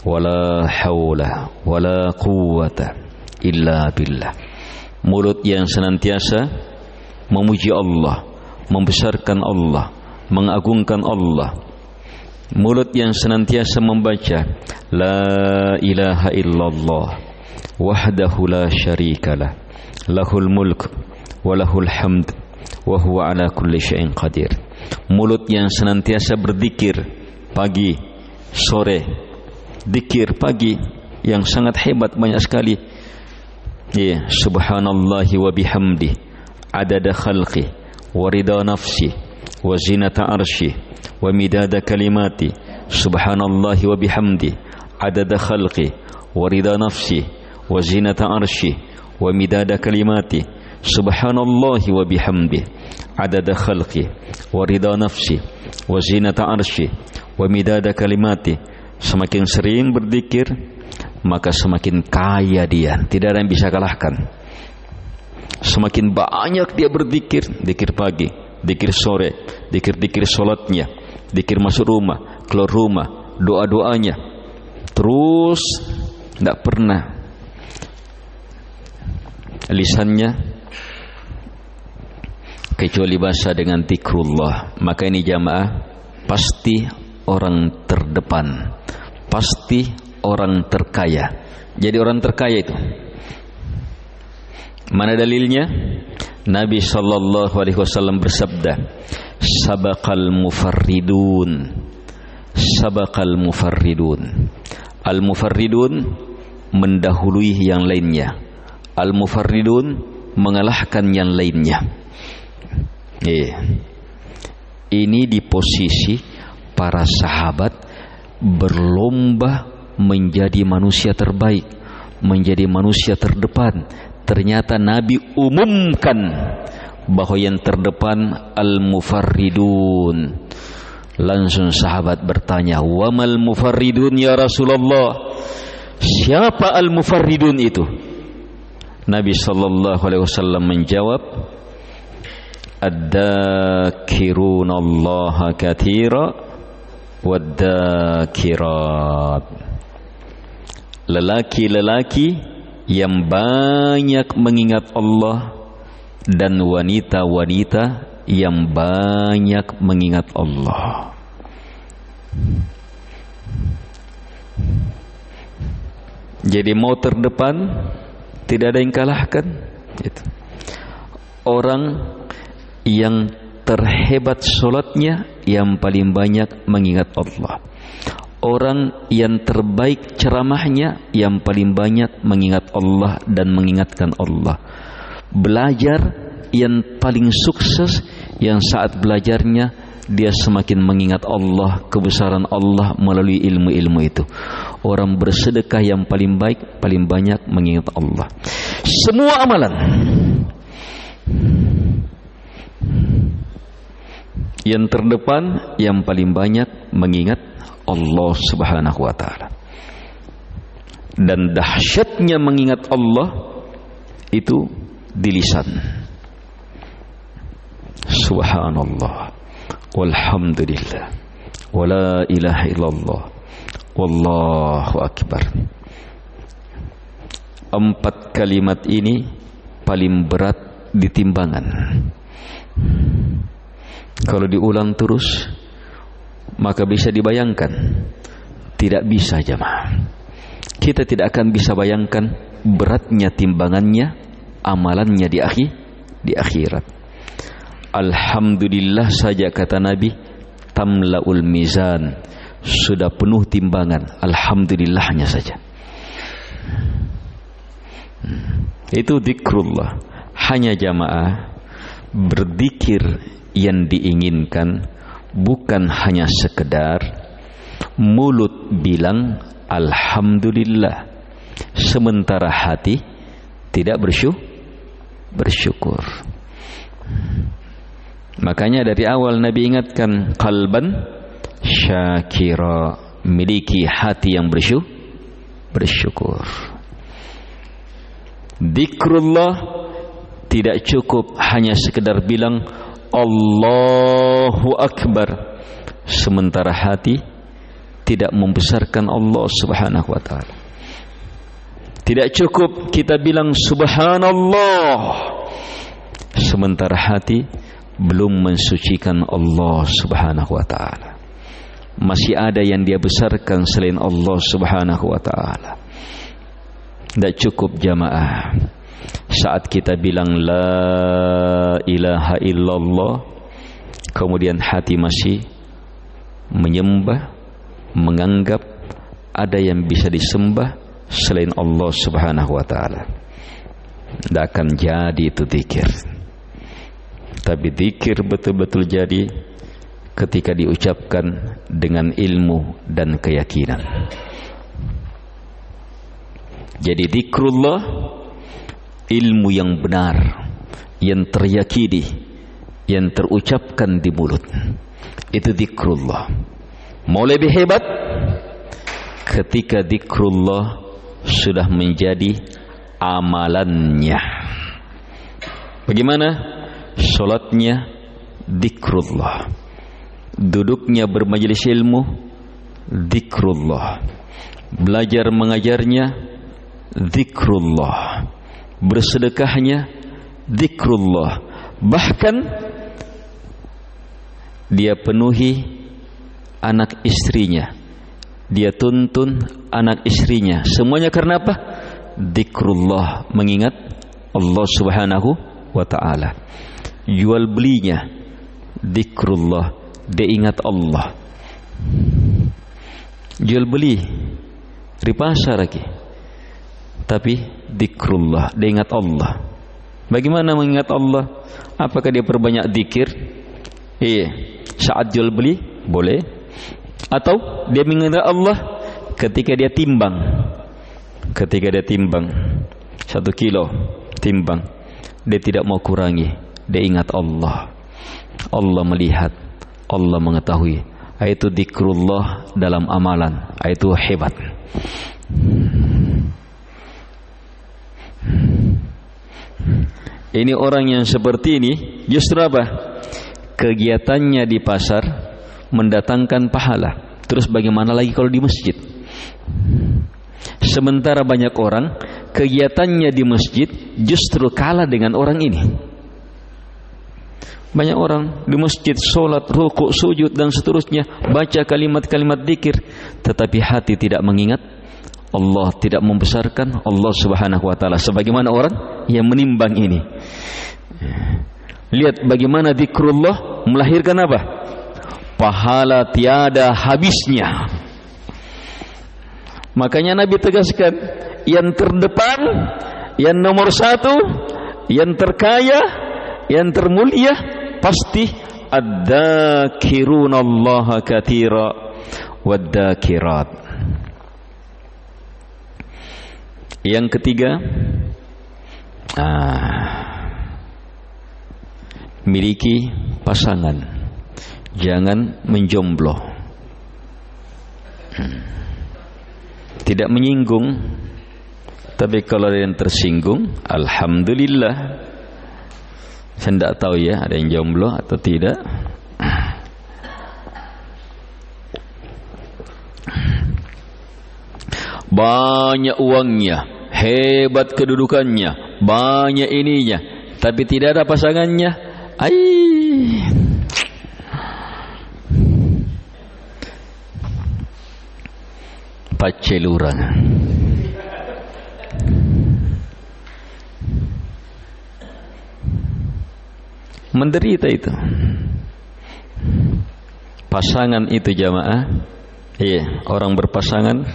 wala hawla wala quwwata illa billah. Mulut yang senantiasa memuji Allah, membesarkan Allah, mengagungkan Allah. Mulut yang senantiasa membaca la ilaha illallah wahdahu la syarikalah, lahul mulk wa lahul hamd wa huwa ala kulli syai'in qadir. Mulut yang senantiasa berzikir pagi, sore. Zikir pagi yang sangat hebat, banyak sekali. Subhanallahi wa bihamdi adada khalqi wa rida nafsi wa zinata arshi wa midada kalimati. Subhanallahi wa bihamdi adada khalqi wa rida nafsi wa zinata arshi wa midada kalimati. Subhanallahi wa bihamdi adada khalqi wa rida nafsi wa zinata arshi wa midada kalimati. Semakin sering berzikir, maka semakin kaya dia, tidak ada yang bisa kalahkan. Semakin banyak dia berzikir, zikir pagi, zikir sore, zikir salatnya, zikir masuk rumah, keluar rumah, doa-doanya, terus tidak pernah lisannya kecuali basah dengan zikrullah. Maka ini jamaah pasti orang terdepan, pasti orang terkaya. Jadi orang terkaya itu mana dalilnya? Nabi sallallahu alaihi wasallam bersabda, sabaqal mufarridun, sabaqal mufarridun. Al mufarridun mendahului yang lainnya, al mufarridun mengalahkan yang lainnya. Ini di posisi para sahabat berlomba menjadi manusia terbaik, menjadi manusia terdepan. Ternyata Nabi umumkan bahwa yang terdepan al-mufarridun. Langsung sahabat bertanya, "Wamal mufarridun ya Rasulullah?" Siapa al-mufarridun itu? Nabi sallallahu alaihi wasallam menjawab, "Ad-dakirunallaha katsira wad-dakirat." Lelaki-lelaki yang banyak mengingat Allah dan wanita-wanita yang banyak mengingat Allah. Jadi mau terdepan tidak ada yang kalahkan. Orang yang terhebat sholatnya yang paling banyak mengingat Allah. Orang yang terbaik ceramahnya yang paling banyak mengingat Allah dan mengingatkan Allah. Belajar yang paling sukses yang saat belajarnya dia semakin mengingat Allah, kebesaran Allah melalui ilmu-ilmu itu. Orang bersedekah yang paling baik paling banyak mengingat Allah. Semua amalan yang terdepan yang paling banyak mengingat Allah Subhanahu wa ta'ala. Dan dahsyatnya mengingat Allah itu di lisan. Subhanallah, walhamdulillah, wala ilaha illallah, wallahu akbar. 4 kalimat ini paling berat di timbangan. Kalau diulang terus, maka bisa dibayangkan, tidak bisa jamaah. Kita tidak akan bisa bayangkan beratnya timbangannya, amalannya di akhirat. Alhamdulillah saja kata Nabi, tamlaul mizan, sudah penuh timbangan, alhamdulillahnya saja. Itu zikrullah. Hanya jamaah, berzikir yang diinginkan bukan hanya sekedar mulut bilang alhamdulillah, sementara hati tidak bersyukur. Makanya dari awal Nabi ingatkan, qalban syakira, miliki hati yang bersyukur. Zikrullah tidak cukup hanya sekedar bilang Allahu Akbar, sementara hati tidak membesarkan Allah Subhanahu wa ta'ala. Tidak cukup kita bilang Subhanallah, sementara hati belum mensucikan Allah Subhanahu wa ta'ala. Masih ada yang dia besarkan selain Allah Subhanahu wa ta'ala. Tidak cukup jamaah saat kita bilang la ilaha illallah, kemudian hati masih menyembah, menganggap ada yang bisa disembah selain Allah Subhanahu wa ta'ala. Tidak akan jadi itu zikir. Tapi zikir betul-betul jadi ketika diucapkan dengan ilmu dan keyakinan. Jadi zikrullah, ilmu yang benar, yang teryakini, yang terucapkan di mulut, itu zikrullah. Mau lebih hebat ketika zikrullah sudah menjadi amalannya. Bagaimana? Salatnya zikrullah, duduknya bermajelis ilmu zikrullah, belajar mengajarnya zikrullah, bersedekahnya zikrullah, bahkan dia penuhi anak istrinya, dia tuntun anak istrinya, semuanya karena apa? Zikrullah, mengingat Allah Subhanahu wa ta'ala. Jual belinya zikrullah, dia ingat Allah. Jual beli di pasar lagi, tapi zikrullah, dia ingat Allah. Bagaimana mengingat Allah? Apakah dia perbanyak zikir? Iya, saat jual beli boleh. Atau dia mengingat Allah ketika dia timbang. Ketika dia timbang 1 kilo, timbang, dia tidak mau kurangi, dia ingat Allah. Allah melihat, Allah mengetahui. Itu zikrullah dalam amalan. Itu hebat. Ini orang yang seperti ini justru apa? Kegiatannya di pasar mendatangkan pahala. Terus bagaimana lagi kalau di masjid? Sementara banyak orang kegiatannya di masjid justru kalah dengan orang ini. Banyak orang di masjid sholat, rukuk, sujud dan seterusnya, baca kalimat-kalimat zikir, tetapi hati tidak mengingat Allah, tidak membesarkan Allah Subhanahu wa ta'ala. Sebagaimana orang yang menimbang ini. Lihat bagaimana zikrullah melahirkan apa? Pahala tiada habisnya. Makanya Nabi tegaskan, yang terdepan, yang nomor 1, yang terkaya, yang termulia, pasti adz-dzakirunallaha katsira wadz-dzakirat. Yang ketiga, miliki pasangan, jangan menjomblo. Tidak menyinggung, tapi kalau ada yang tersinggung, alhamdulillah. Saya tidak tahu ya, ada yang jomblo atau tidak. Banyak uangnya, hebat kedudukannya, banyak ininya, tapi tidak ada pasangannya, Pacelurang. Menderita itu. Pasangan itu jamaah, orang berpasangan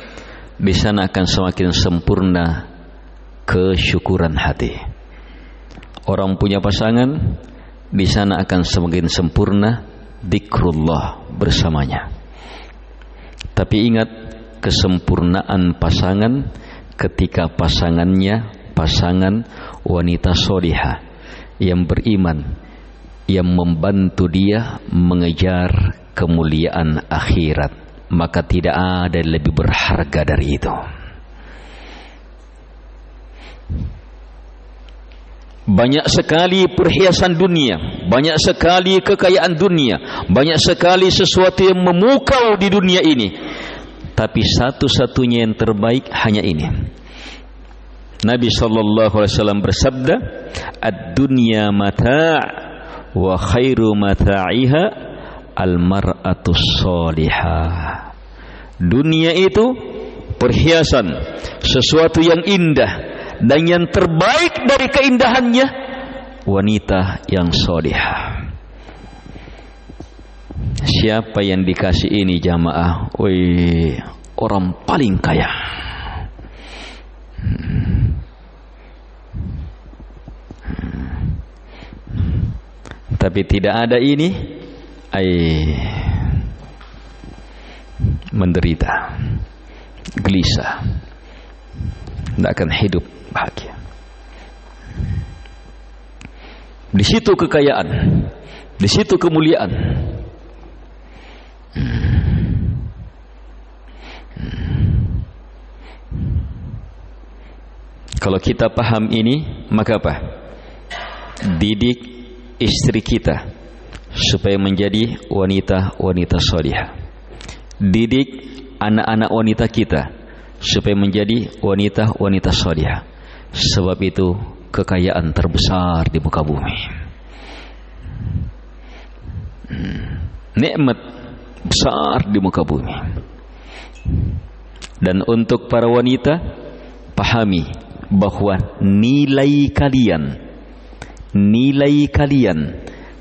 di sana akan semakin sempurna kesyukuran hati. Orang punya pasangan di sana akan semakin sempurna zikrullah bersamanya. Tapi ingat, kesempurnaan pasangan ketika pasangannya pasangan wanita solihah yang beriman, yang membantu dia mengejar kemuliaan akhirat, maka tidak ada yang lebih berharga dari itu. Banyak sekali perhiasan dunia, banyak sekali kekayaan dunia, banyak sekali sesuatu yang memukau di dunia ini, tapi satu-satunya yang terbaik hanya ini. Nabi SAW bersabda, "Ad-dunya mata' wa khairu mata'iha al-mar'atus salihah." Dunia itu perhiasan, sesuatu yang indah, dan yang terbaik dari keindahannya wanita yang salihah. Siapa yang dikasih ini jamaah? Orang paling kaya. Tapi tidak ada ini, menderita, gelisah, tidak akan hidup bahagia. Di situ kekayaan, di situ kemuliaan. Kalau kita paham ini, maka apa? Didik istri kita supaya menjadi wanita-wanita salihah. Didik anak-anak wanita kita supaya menjadi wanita-wanita salihah. Sebab itu kekayaan terbesar di muka bumi. Nikmat besar di muka bumi. Dan untuk para wanita, pahami bahwa nilai kalian,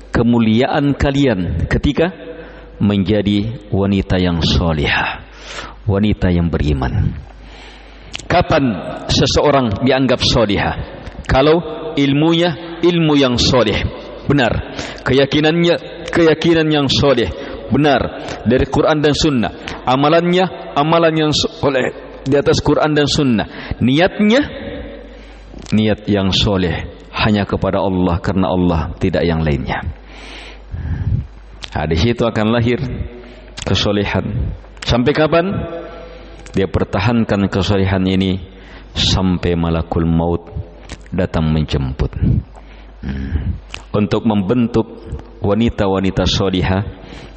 kemuliaan kalian ketika menjadi wanita yang salihah, wanita yang beriman. Kapan seseorang dianggap salihah? Kalau ilmunya ilmu yang salih, benar. Keyakinannya keyakinan yang salih, benar, dari Quran dan Sunnah. Amalannya amalan yang salih di atas Quran dan Sunnah. Niatnya niat yang salih hanya kepada Allah, karena Allah, tidak yang lainnya. Di situ akan lahir kesalehan. Sampai kapan? Dia pertahankan kesalehan ini sampai malakul maut datang menjemput. Untuk membentuk wanita-wanita salihah,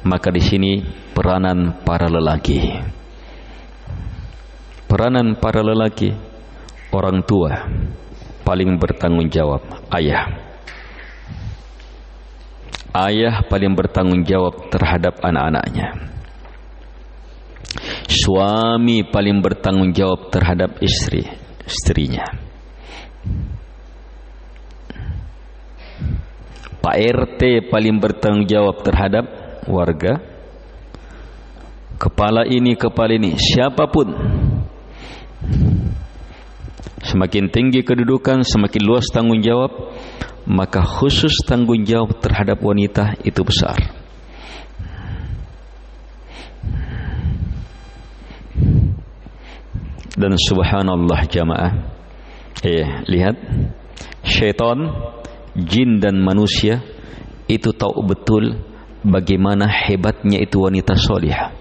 maka di sini peranan para lelaki. Peranan para lelaki, orang tua paling bertanggung jawab, ayah. Ayah paling bertanggung jawab terhadap anak-anaknya. Suami paling bertanggung jawab terhadap istrinya. Pak RT paling bertanggung jawab terhadap warga. Kepala ini, siapapun. Semakin tinggi kedudukan, semakin luas tanggung jawab, maka khusus tanggung jawab terhadap wanita itu besar. Dan subhanallah jamaah, lihat, syaitan, jin dan manusia itu tahu betul bagaimana hebatnya itu wanita salihah.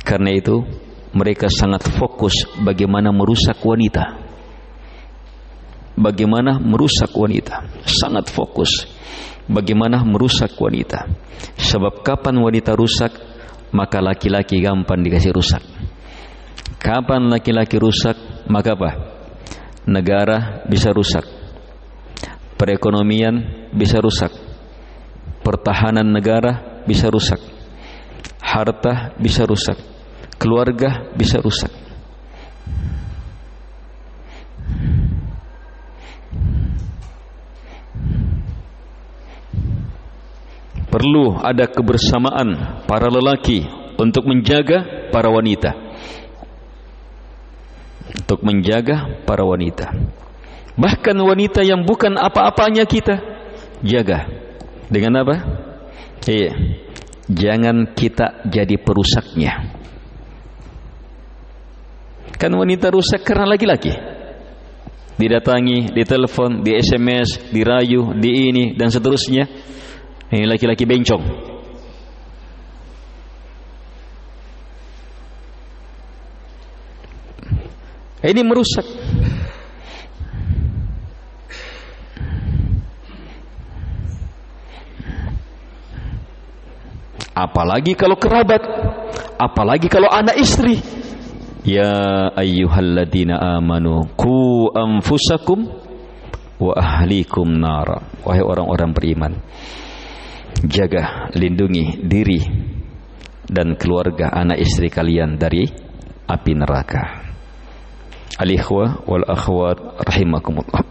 Karena itu mereka sangat fokus bagaimana merusak wanita. Bagaimana merusak wanita, sangat fokus bagaimana merusak wanita. Sebab kapan wanita rusak, maka laki-laki gampang dikasih rusak. Kapan laki-laki rusak, maka apa? Negara bisa rusak. perekonomian bisa rusak, pertahanan negara bisa rusak, harta bisa rusak, keluarga bisa rusak. Perlu ada kebersamaan para lelaki untuk menjaga para wanita. Untuk menjaga para wanita. Bahkan wanita yang bukan apa-apanya kita jaga. Dengan apa? Iya. Jangan kita jadi perusaknya. Kan wanita rusak karena laki-laki. Didatangi, ditelepon, di SMS, dirayu, di ini dan seterusnya. Ini laki-laki bencong. Ini merusak. Apalagi kalau kerabat, apalagi kalau anak istri. Ya ayyuhalladzina amanu qu anfusakum wa ahlikum nara. Wahai orang-orang beriman, jaga, lindungi diri dan keluarga anak istri kalian dari api neraka. Al-ikhwah wal akhwat rahimakumullah.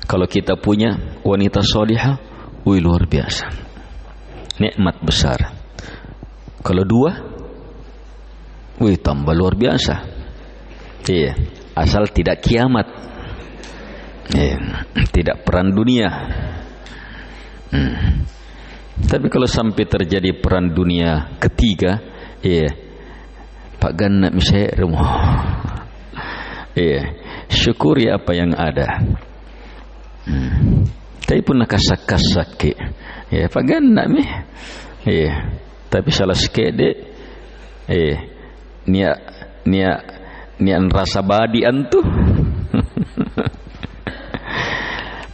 Kalau kita punya wanita salihah, luar biasa, nikmat besar. Kalau dua, tambah luar biasa. Iya, asal tidak kiamat. Iya, tidak perang dunia. Tapi kalau sampai terjadi perang dunia ketiga, iya, Pak Ganna misalnya rumah. Iya, syukuri apa yang ada. Tapi pun nakasak-kasak ke. Ya, Pak Ganna mi. Iya, tapi salah sekede. Iya. Niat rasa badi antu.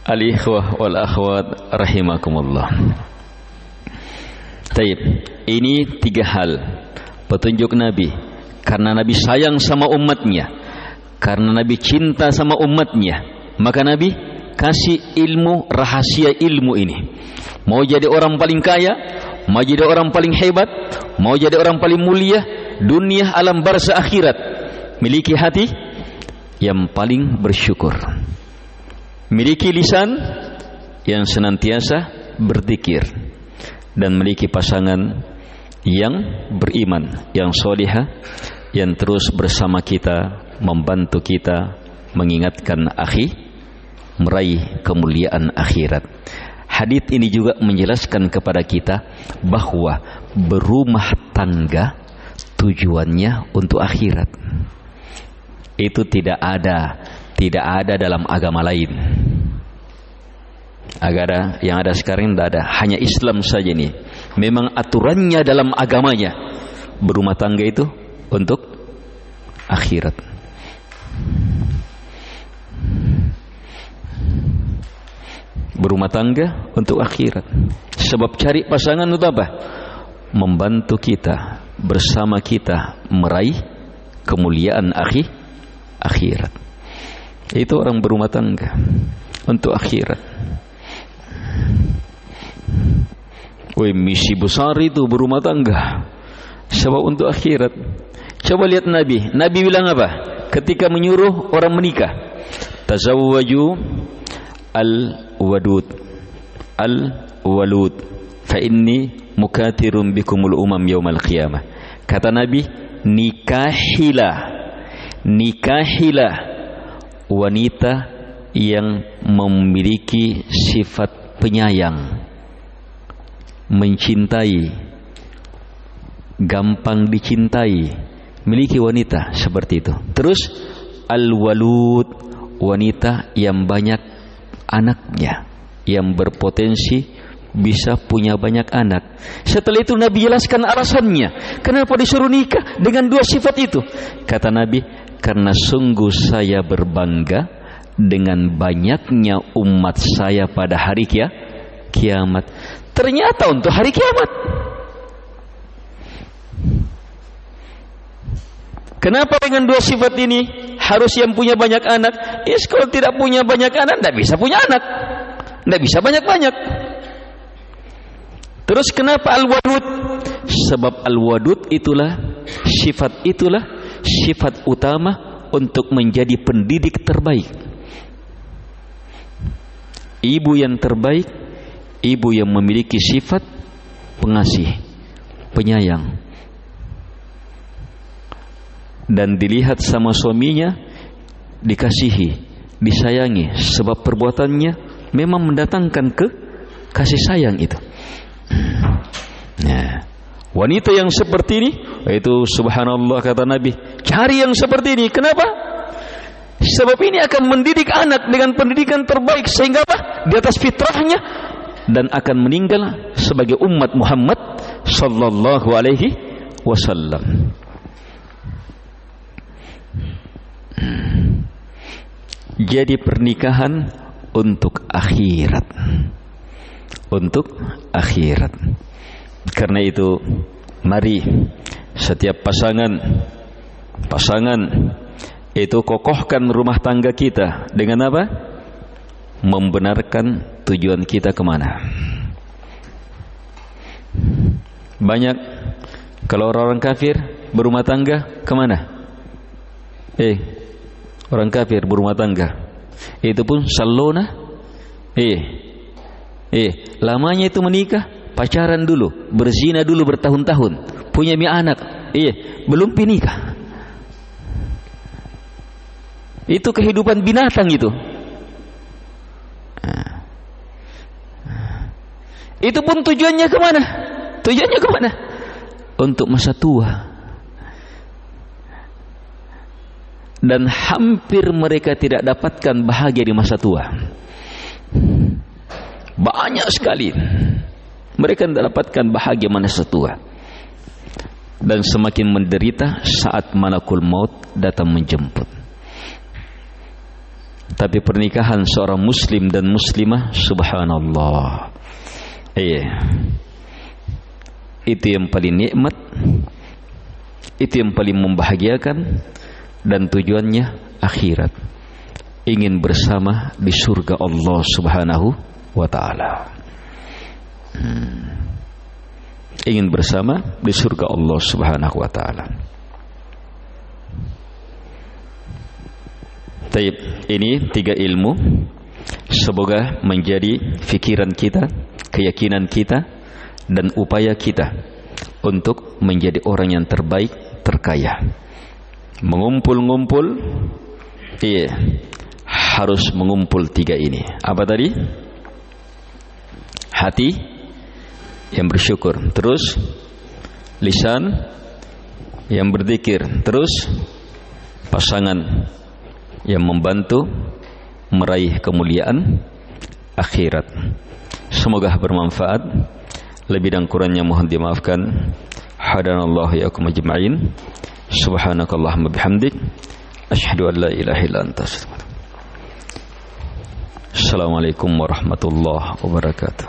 Al-ikhwah wal akhwat rahimakumullah. Taib, ini 3 hal petunjuk Nabi. Karena Nabi sayang sama umatnya, karena Nabi cinta sama umatnya, maka Nabi kasih ilmu, rahasia ilmu ini. Mau jadi orang paling kaya, mau jadi orang paling hebat, mau jadi orang paling mulia dunia, alam barzah, akhirat, miliki hati yang paling bersyukur, miliki lisan yang senantiasa berzikir, dan memiliki pasangan yang beriman, yang salihah, yang terus bersama kita, membantu kita mengingatkan meraih kemuliaan akhirat. Hadits ini juga menjelaskan kepada kita bahwa berumah tangga tujuannya untuk akhirat. Itu tidak ada dalam agama lain. Agama yang ada sekarang tidak ada, hanya Islam saja nih. Memang aturannya dalam agamanya berumah tangga itu untuk akhirat. Berumah tangga untuk akhirat. Sebab cari pasangan untuk apa? Membantu kita, bersama kita meraih kemuliaan akhirat. Itu orang berumah tangga untuk akhirat. Misi besar itu berumah tangga, sebab untuk akhirat. Coba lihat Nabi bilang apa ketika menyuruh orang menikah? Tazawwaju al-walud fa inni mukatirun bikumul umam yaumal qiyamah. Kata Nabi, nikahilah wanita yang memiliki sifat penyayang, mencintai, gampang dicintai. Miliki wanita seperti itu. Terus al-walud, wanita yang banyak anaknya, yang berpotensi bisa punya banyak anak. Setelah itu Nabi jelaskan alasannya kenapa disuruh nikah dengan 2 sifat itu. Kata Nabi, karena sungguh saya berbangga dengan banyaknya umat saya pada hari kiamat. Ternyata untuk hari kiamat Kenapa dengan dua sifat ini harus yang punya banyak anak? Kalau tidak punya banyak anak, tidak bisa punya anak, tidak bisa banyak-banyak. Terus kenapa Al-Wadud? Sebab Al-Wadud itulah sifat utama untuk menjadi pendidik terbaik. Ibu yang terbaik, ibu yang memiliki sifat pengasih, penyayang, dan dilihat sama suaminya dikasihi, disayangi, sebab perbuatannya memang mendatangkan kasih sayang itu. Nah, wanita yang seperti ini, itu subhanallah kata Nabi, cari yang seperti ini. Kenapa? Sebab ini akan mendidik anak dengan pendidikan terbaik, sehingga apa? Di atas fitrahnya, dan akan meninggal sebagai umat Muhammad sallallahu alaihi wasallam. Jadi pernikahan untuk akhirat, untuk akhirat. Karena itu mari setiap pasangan itu kokohkan rumah tangga kita dengan apa? Membenarkan tujuan kita kemana. Banyak kalau orang kafir berumah tangga kemana? Orang kafir berumah tangga itu pun salona. Lamanya itu menikah, pacaran dulu, berzina dulu bertahun-tahun, punya anak, belum pinikah. Itu kehidupan binatang itu. Itu pun tujuannya kemana? Tujuannya kemana? Untuk masa tua. Dan hampir mereka tidak dapatkan bahagia di masa tua. Banyak sekali mereka tidak dapatkan bahagia masa tua, dan semakin menderita saat malakul maut datang menjemput. Tapi pernikahan seorang muslim dan muslimah, subhanallah, itu yang paling nikmat, itu yang paling membahagiakan, dan tujuannya akhirat, ingin bersama di surga Allah subhanahu wa ta'ala. Ingin bersama di surga Allah subhanahu wa ta'ala. Taib, ini 3 ilmu, semoga menjadi fikiran kita, keyakinan kita, dan upaya kita untuk menjadi orang yang terbaik, terkaya. Mengumpul-ngumpul, harus mengumpul 3 ini. Apa tadi? Hati yang bersyukur, terus lisan yang berzikir, terus pasangan yang membantu meraih kemuliaan akhirat. Semoga bermanfaat. Lebih dan kurangnya mohon dimaafkan. Hadanallahu iyyakum ajma'in. Subhanakallahumma bihamdik, asyhadu an la ilaha illa anta, astaghfiruka. Assalamualaikum warahmatullahi wabarakatuh.